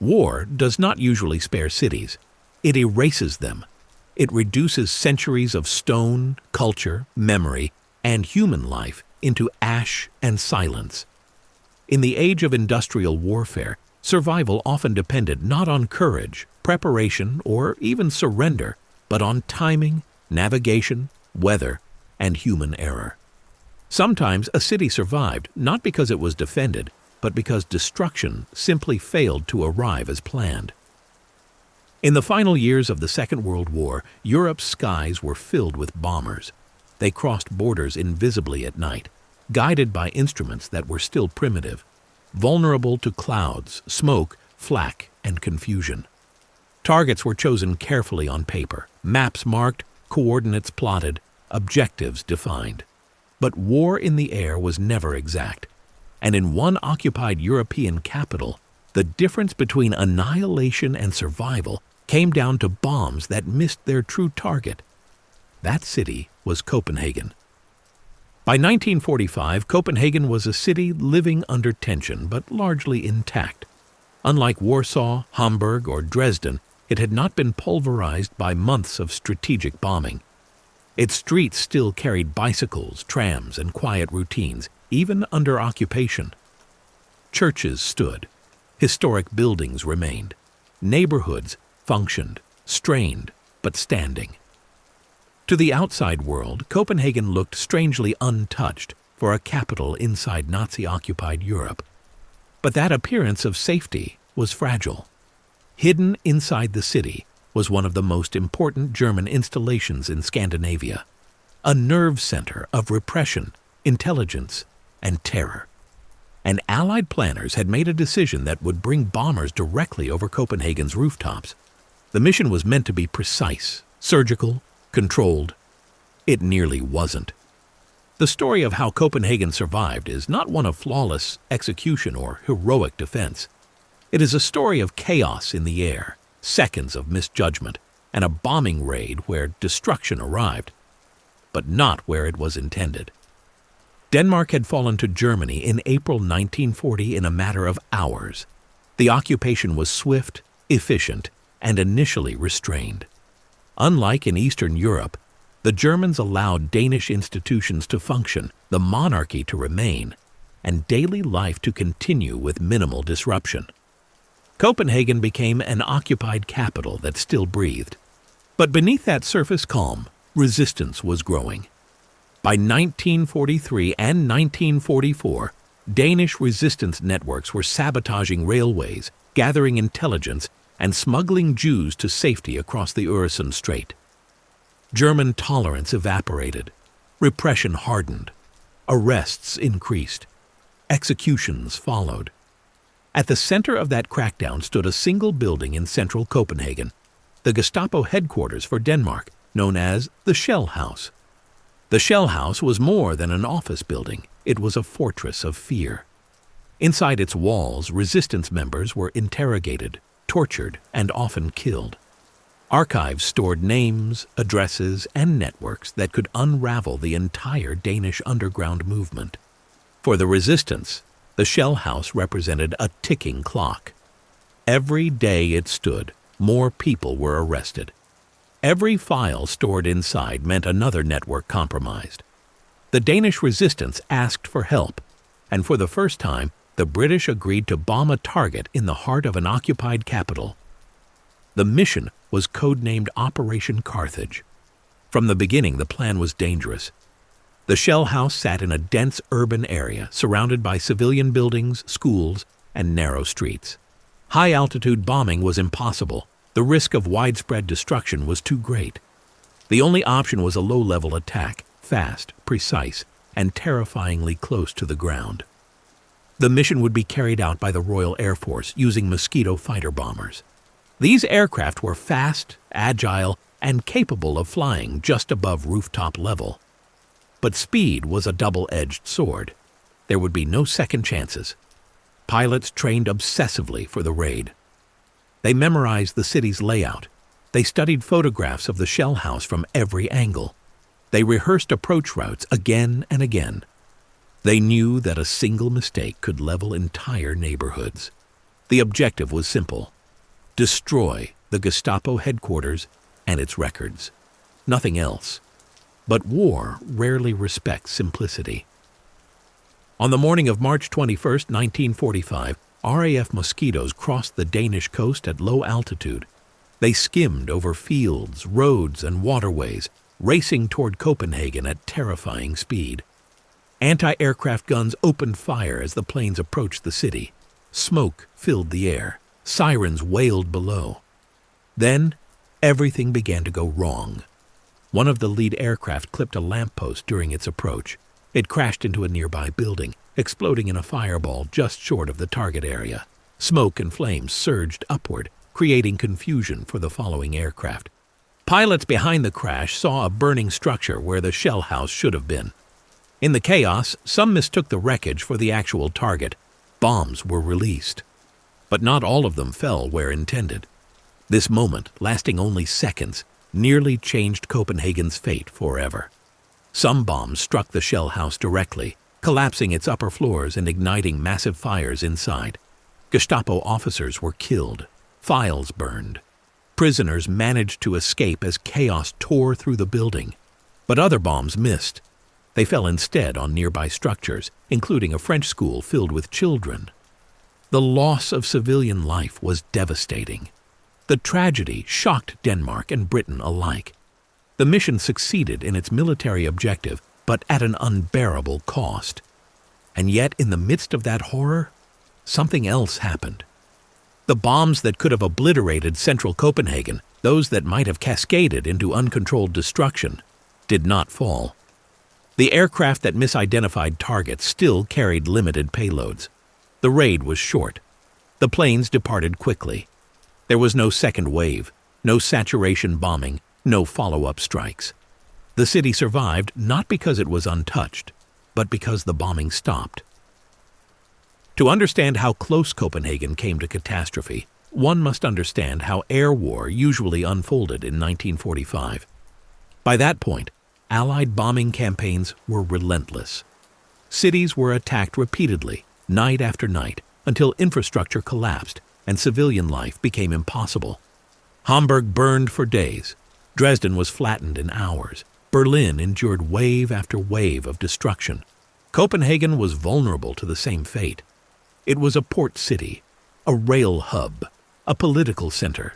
War does not usually spare cities. It erases them. It reduces centuries of stone, culture, memory, and human life into ash and silence. In the age of industrial warfare, survival often depended not on courage, preparation, or even surrender, but on timing, navigation, weather, and human error. Sometimes a city survived not because it was defended, but because destruction simply failed to arrive as planned. In the final years of the Second World War, Europe's skies were filled with bombers. They crossed borders invisibly at night, guided by instruments that were still primitive, vulnerable to clouds, smoke, flak, and confusion. Targets were chosen carefully on paper, maps marked, coordinates plotted, objectives defined. But war in the air was never exact, and in one occupied European capital, the difference between annihilation and survival came down to bombs that missed their true target. That city was Copenhagen. By 1945, Copenhagen was a city living under tension but largely intact. Unlike Warsaw, Hamburg, or Dresden, it had not been pulverized by months of strategic bombing. Its streets still carried bicycles, trams, and quiet routines, even under occupation. Churches stood. Historic buildings remained. Neighborhoods functioned, strained, but standing. To the outside world, Copenhagen looked strangely untouched for a capital inside Nazi-occupied Europe. But that appearance of safety was fragile. Hidden inside the city was one of the most important German installations in Scandinavia, a nerve center of repression, intelligence, and terror. And Allied planners had made a decision that would bring bombers directly over Copenhagen's rooftops. The mission was meant to be precise, surgical, controlled. It nearly wasn't. The story of how Copenhagen survived is not one of flawless execution or heroic defense. It is a story of chaos in the air, seconds of misjudgment, and a bombing raid where destruction arrived, but not where it was intended. Denmark had fallen to Germany in April 1940 in a matter of hours. The occupation was swift, efficient, and initially restrained. Unlike in Eastern Europe, the Germans allowed Danish institutions to function, the monarchy to remain, and daily life to continue with minimal disruption. Copenhagen became an occupied capital that still breathed. But beneath that surface calm, resistance was growing. By 1943 and 1944, Danish resistance networks were sabotaging railways, gathering intelligence, and smuggling Jews to safety across the Øresund Strait. German tolerance evaporated. Repression hardened. Arrests increased. Executions followed. At the center of that crackdown stood a single building in central Copenhagen, the Gestapo headquarters for Denmark, known as the Shell House. The Shell House was more than an office building. It was a fortress of fear. Inside its walls, resistance members were interrogated, tortured, and often killed. Archives stored names, addresses, and networks that could unravel the entire Danish underground movement. For the resistance, the Shell House represented a ticking clock. Every day it stood, more people were arrested. Every file stored inside meant another network compromised. The Danish resistance asked for help, and for the first time, the British agreed to bomb a target in the heart of an occupied capital. The mission was codenamed Operation Carthage. From the beginning, the plan was dangerous. The Shell House sat in a dense urban area surrounded by civilian buildings, schools, and narrow streets. High-altitude bombing was impossible. The risk of widespread destruction was too great. The only option was a low-level attack, fast, precise, and terrifyingly close to the ground. The mission would be carried out by the Royal Air Force using Mosquito fighter bombers. These aircraft were fast, agile, and capable of flying just above rooftop level. But speed was a double-edged sword. There would be no second chances. Pilots trained obsessively for the raid. They memorized the city's layout. They studied photographs of the Shell House from every angle. They rehearsed approach routes again and again. They knew that a single mistake could level entire neighborhoods. The objective was simple: destroy the Gestapo headquarters and its records. Nothing else. But war rarely respects simplicity. On the morning of March 21, 1945, RAF mosquitoes crossed the Danish coast at low altitude. They skimmed over fields, roads, and waterways, racing toward Copenhagen at terrifying speed. Anti-aircraft guns opened fire as the planes approached the city. Smoke filled the air. Sirens wailed below. Then, everything began to go wrong. One of the lead aircraft clipped a lamppost during its approach. It crashed into a nearby building, exploding in a fireball just short of the target area. Smoke and flames surged upward, creating confusion for the following aircraft. Pilots behind the crash saw a burning structure where the shell house should have been. In the chaos, some mistook the wreckage for the actual target. Bombs were released. But not all of them fell where intended. This moment, lasting only seconds, nearly changed Copenhagen's fate forever. Some bombs struck the shell house directly, collapsing its upper floors and igniting massive fires inside. Gestapo officers were killed. Files burned. Prisoners managed to escape as chaos tore through the building. But other bombs missed. They fell instead on nearby structures, including a French school filled with children. The loss of civilian life was devastating. The tragedy shocked Denmark and Britain alike. The mission succeeded in its military objective, but at an unbearable cost. And yet, in the midst of that horror, something else happened. The bombs that could have obliterated central Copenhagen, those that might have cascaded into uncontrolled destruction, did not fall. The aircraft that misidentified targets still carried limited payloads. The raid was short. The planes departed quickly. There was no second wave, no saturation bombing, no follow-up strikes. The city survived not because it was untouched, but because the bombing stopped. To understand how close Copenhagen came to catastrophe, one must understand how air war usually unfolded in 1945. By that point, Allied bombing campaigns were relentless. Cities were attacked repeatedly, night after night, until infrastructure collapsed and civilian life became impossible. Hamburg burned for days. Dresden was flattened in hours. Berlin endured wave after wave of destruction. Copenhagen was vulnerable to the same fate. It was a port city, a rail hub, a political center.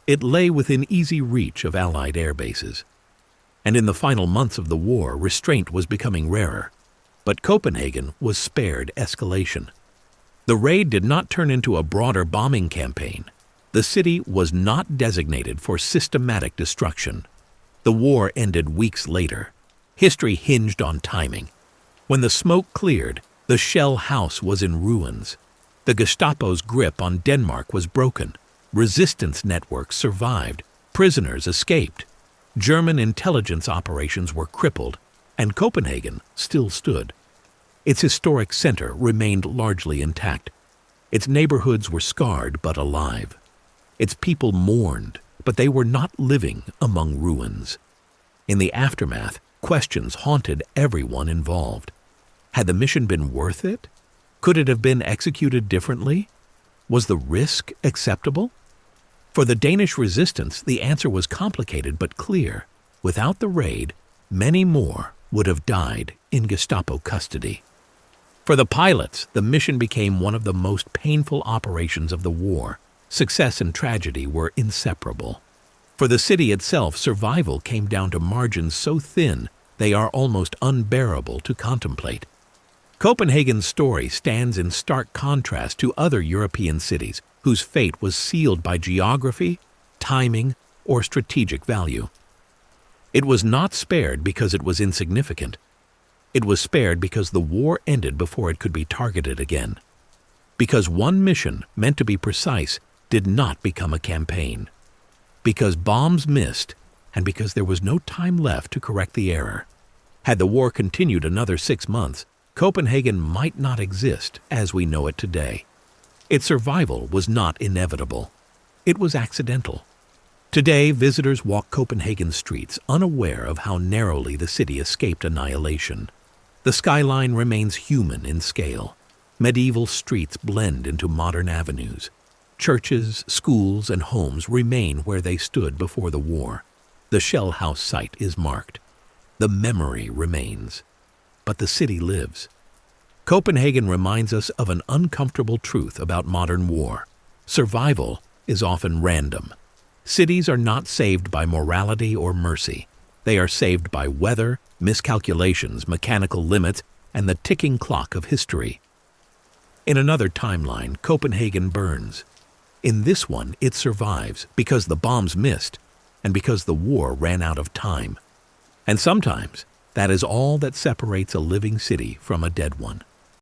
It lay within easy reach of Allied air bases. And in the final months of the war, restraint was becoming rarer. But Copenhagen was spared escalation. The raid did not turn into a broader bombing campaign. The city was not designated for systematic destruction. The war ended weeks later. History hinged on timing. When the smoke cleared, the shell house was in ruins. The Gestapo's grip on Denmark was broken. Resistance networks survived. Prisoners escaped. German intelligence operations were crippled, and Copenhagen still stood. Its historic center remained largely intact. Its neighborhoods were scarred but alive. Its people mourned, but they were not living among ruins. In the aftermath, questions haunted everyone involved. Had the mission been worth it? Could it have been executed differently? Was the risk acceptable? For the Danish resistance, the answer was complicated but clear. Without the raid, many more would have died in Gestapo custody. For the pilots, the mission became one of the most painful operations of the war. Success and tragedy were inseparable. For the city itself, survival came down to margins so thin they are almost unbearable to contemplate. Copenhagen's story stands in stark contrast to other European cities whose fate was sealed by geography, timing, or strategic value. It was not spared because it was insignificant. It was spared because the war ended before it could be targeted again. Because one mission, meant to be precise, did not become a campaign. Because bombs missed, and because there was no time left to correct the error. Had the war continued another 6 months, Copenhagen might not exist as we know it today. Its survival was not inevitable. It was accidental. Today, visitors walk Copenhagen streets unaware of how narrowly the city escaped annihilation. The skyline remains human in scale. Medieval streets blend into modern avenues. Churches, schools, and homes remain where they stood before the war. The shell house site is marked. The memory remains. But the city lives. Copenhagen reminds us of an uncomfortable truth about modern war. Survival is often random. Cities are not saved by morality or mercy. They are saved by weather, miscalculations, mechanical limits, and the ticking clock of history. In another timeline, Copenhagen burns. In this one, it survives because the bombs missed and because the war ran out of time. And sometimes, that is all that separates a living city from a dead one.